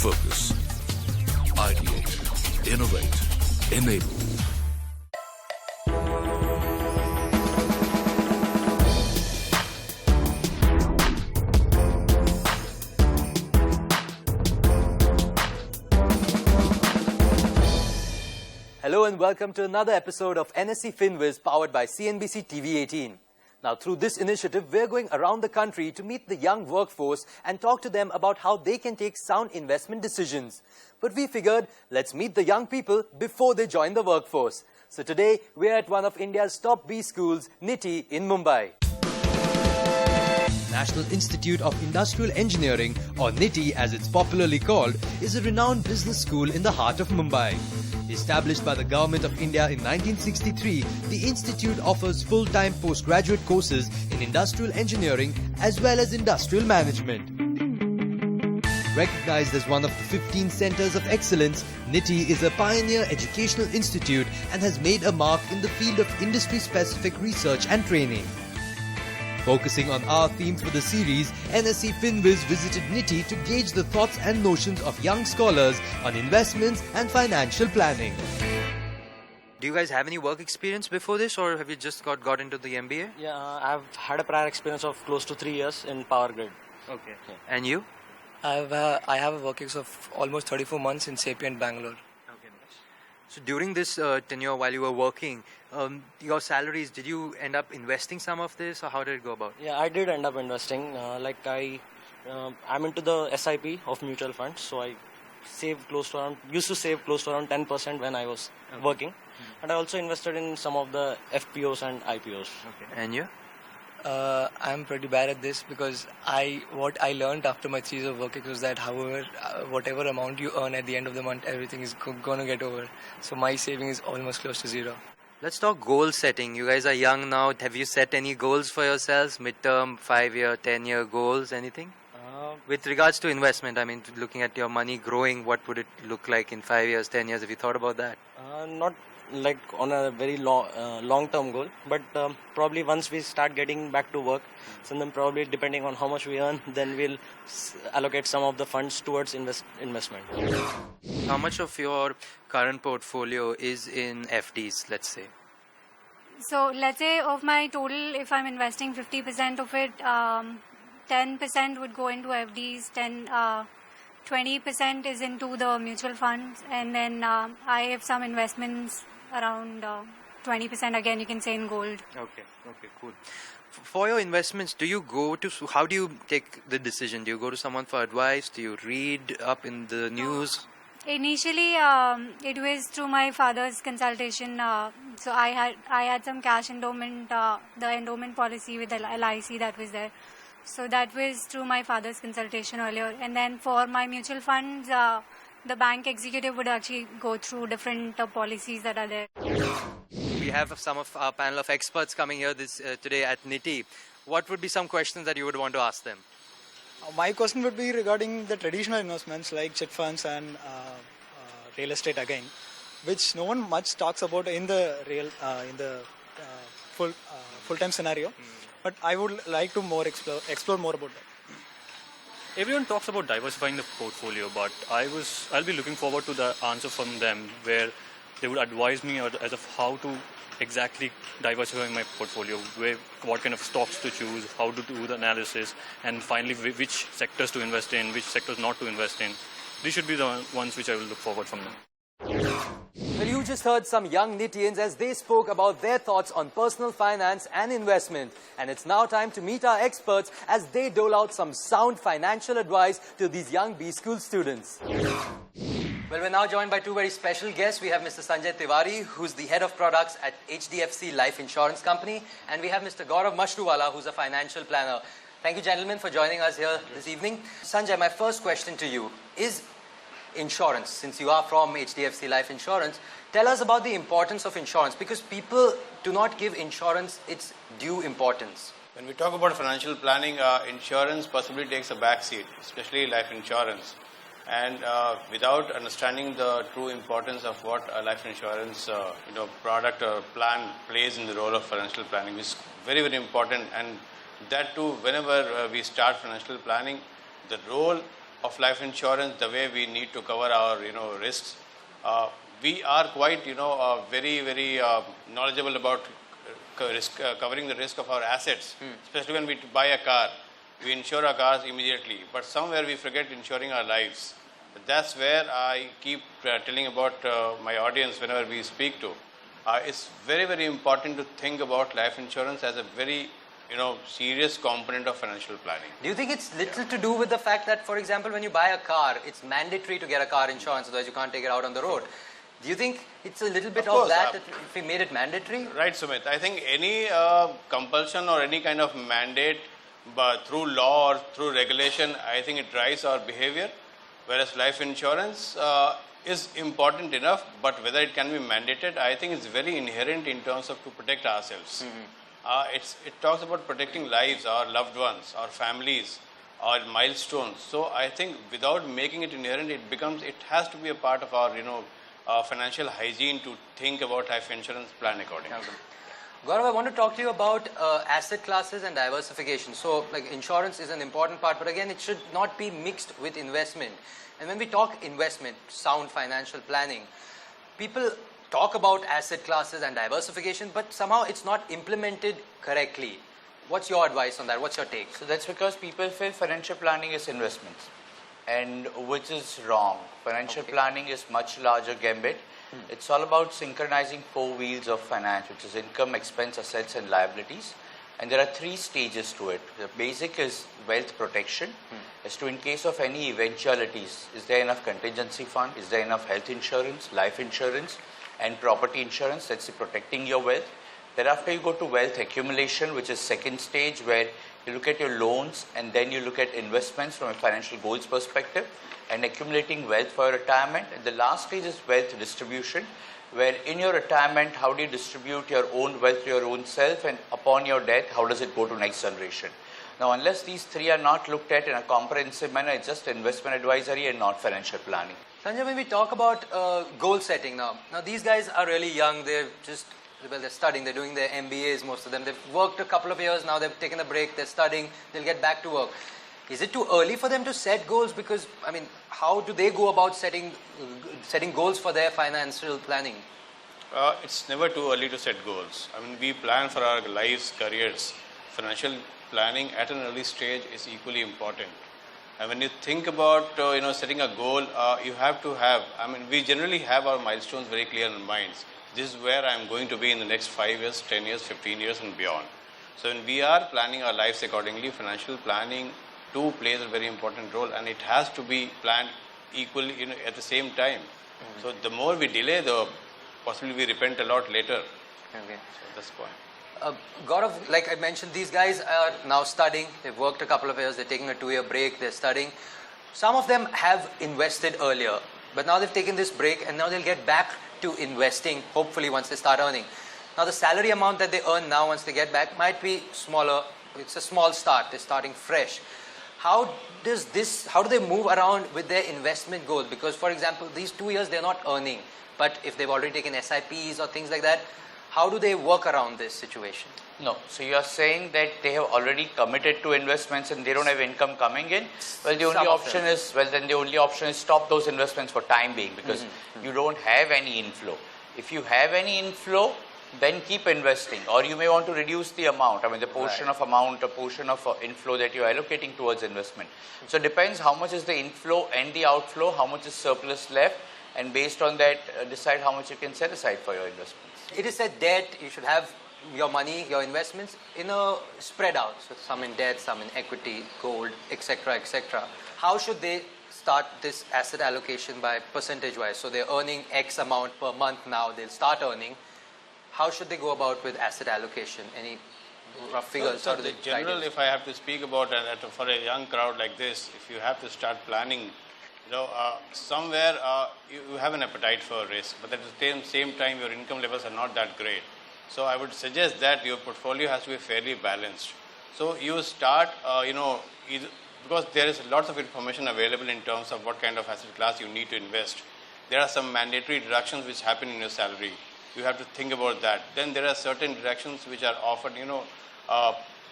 focus. Ideate, innovate, enable. Hello and welcome to another episode of Nse Fin Wiz powered by CNBC TV 18. Now through this initiative, we're going around the country to meet the young workforce and talk to them about how they can take sound investment decisions. But we figured, let's meet the young people before they join the workforce. So today, we're at one of India's top B schools, Nitie in Mumbai. National Institute of Industrial Engineering, or Nitie as it's popularly called, is a renowned business school in the heart of Mumbai. Established by the Government of India in 1963, the institute offers full-time postgraduate courses in industrial engineering as well as industrial management. Recognized as one of the 15 centers of excellence, Nitie is a pioneer educational institute and has made a mark in the field of industry-specific research and training. Focusing on our theme for the series, Nse Fin Wiz visited Nitie to gauge the thoughts and notions of young scholars on investments and financial planning. Do you guys have any work experience before this, or have you just got into the MBA? Yeah, I've had a prior experience of close to 3 years in power grid. Okay. Yeah. And you? I have a work experience of almost 34 months in Sapient, Bangalore. Okay. So during this tenure while you were working, your salaries, did you end up investing some of this, or how did it go about? Yeah, I did end up investing. I'm into the SIP of mutual funds, so I used to save close to around 10% when I was working. And I also invested in some of the FPOs and IPOs. Okay. And you? I'm pretty bad at this because what I learned after my 3 years of working was that whatever amount you earn at the end of the month, everything is going to get over. So my saving is almost close to zero. Let's talk goal setting. You guys are young now. Have you set any goals for yourselves? Midterm, 5-year, 10-year goals, anything? With regards to investment, I mean, looking at your money growing, what would it look like in 5 years, 10 years? Have you thought about that? Not like on a very long-term goal, but probably once we start getting back to work, so then probably depending on how much we earn, then we'll allocate some of the funds towards investment. How much of your current portfolio is in FDs, let's say? So let's say of my total, if I'm investing 50% of it, 10% would go into FDs, 20% is into the mutual funds, and then I have some investments around 20%, again you can say in gold. Okay, cool. For your investments, how do you take the decision? Do you go to someone for advice? Do you read up in the news? Initially, it was through my father's consultation. So I had some cash endowment, the endowment policy with the LIC that was there. So that was through my father's consultation earlier. And then for my mutual funds, the bank executive would actually go through different policies that are there. We have some of our panel of experts coming here today at Nitie. What would be some questions that you would want to ask them? My question would be regarding the traditional investments like chit funds and real estate again, which no one much talks about in the full-time scenario. But I would like to explore more about that. Everyone talks about diversifying the portfolio, but I'll be looking forward to the answer from them where they would advise me as of how to exactly diversify my portfolio, what kind of stocks to choose, how to do the analysis, and finally which sectors to invest in, which sectors not to invest in. These should be the ones which I will look forward from them. Well, you just heard some young Nitians as they spoke about their thoughts on personal finance and investment. And it's now time to meet our experts as they dole out some sound financial advice to these young B school students. Well, we're now joined by two very special guests. We have Mr. Sanjay Tiwari, who's the head of products at HDFC Life Insurance Company. And we have Mr. Gaurav Mashruwala, who's a financial planner. Thank you, gentlemen, for joining us here this evening. Sanjay, my first question to you is insurance. Since you are from HDFC Life Insurance, tell us about the importance of insurance, because people do not give insurance its due importance. When we talk about financial planning, insurance possibly takes a back seat, especially life insurance. And without understanding the true importance of what a life insurance product or plan plays in the role of financial planning is very, very important. And that too, whenever we start financial planning, the role of life insurance, the way we need to cover our risks. We are quite very knowledgeable about covering the risk of our assets, especially when we buy a car. We insure our cars immediately, but somewhere we forget insuring our lives. That's where I keep telling about my audience whenever we speak to. It's very important to think about life insurance as a very serious component of financial planning. Do you think it's little to do with the fact that, for example, when you buy a car, it's mandatory to get a car insurance, otherwise you can't take it out on the road? Do you think it's a little bit of that if we made it mandatory? Right, Sumit. I think any compulsion or any kind of mandate through law or through regulation, I think it drives our behavior, whereas life insurance is important enough, but whether it can be mandated, I think it's very inherent in terms of to protect ourselves. It talks about protecting lives, our loved ones, our families, our milestones. So I think without making it inherent, it has to be a part of our financial hygiene to think about life insurance plan accordingly. Okay. Gaurav, I want to talk to you about asset classes and diversification. So, like, insurance is an important part, but again, it should not be mixed with investment. And when we talk investment, sound financial planning, people talk about asset classes and diversification, but somehow it's not implemented correctly. What's your advice on that? What's your take? So that's because people feel financial planning is investments, and which is wrong. Financial planning is much larger gambit. It's all about synchronizing 4 wheels of finance, which is income, expense, assets, and liabilities. And there are 3 stages to it. The basic is wealth protection, as to in case of any eventualities, is there enough contingency fund, is there enough health insurance, life insurance, and property insurance, that's protecting your wealth. Thereafter, you go to wealth accumulation, which is second stage, where you look at your loans and then you look at investments from a financial goals perspective and accumulating wealth for retirement. And the last stage is wealth distribution, where in your retirement, how do you distribute your own wealth to your own self, and upon your death, how does it go to next generation? Now, unless these 3 are not looked at in a comprehensive manner, it's just investment advisory and not financial planning. Sanjay, when we talk about goal setting now these guys are really young. They're studying, they're doing their MBAs, most of them. They've worked a couple of years now, they've taken a break, they're studying, they'll get back to work. Is it too early for them to set goals? Because, I mean, how do they go about setting goals for their financial planning? It's never too early to set goals. I mean, we plan for our lives, careers. Financial planning at an early stage is equally important. And when you think about, setting a goal, you have to have, we generally have our milestones very clear in our minds. This is where I'm going to be in the next 5 years, 10 years, 15 years and beyond. So when we are planning our lives accordingly, financial planning too plays a very important role, and it has to be planned equally at the same time. So the more we delay, the possibly we repent a lot later. Okay. So that's the point. Gaurav, like I mentioned, these guys are now studying. They've worked a couple of years. They're taking a 2-year break. They're studying. Some of them have invested earlier, but now they've taken this break and now they'll get back to investing, hopefully, once they start earning. Now, the salary amount that they earn now once they get back might be smaller. It's a small start. They're starting fresh. How do they move around with their investment goals? Because, for example, these 2 years, they're not earning. But if they've already taken SIPs or things like that, how do they work around this situation? No. So you are saying that they have already committed to investments and they don't have income coming in? Well, the only option is stop those investments for time being, because you don't have any inflow. If you have any inflow, then keep investing, or you may want to reduce the amount. The portion of amount, a portion of inflow that you are allocating towards investment. So it depends how much is the inflow and the outflow, how much is surplus left, and based on that, decide how much you can set aside for your investments. It is said debt, you should have your money, your investments in a spread out. So some in debt, some in equity, gold, etc., etc. How should they start this asset allocation by percentage wise? So they're earning X amount per month now, they'll start earning. How should they go about with asset allocation? Any rough figures? So the general, if I have to speak about for a young crowd like this, if you have to start planning, somewhere you have an appetite for risk, but at the same time your income levels are not that great. So I would suggest that your portfolio has to be fairly balanced. So you start, because there is lots of information available in terms of what kind of asset class you need to invest. There are some mandatory deductions which happen in your salary. You have to think about that. Then there are certain deductions which are offered,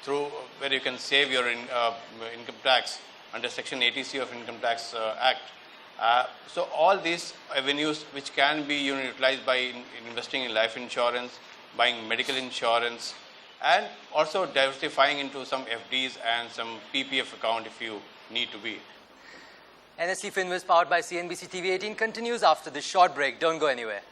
through where you can save your income tax. under Section 80C of Income Tax Act. So all these avenues which can be utilized by investing in life insurance, buying medical insurance, and also diversifying into some FDs and some PPF account if you need to be. Nse Fin Wiz powered by CNBC TV 18 continues after this short break. Don't go anywhere.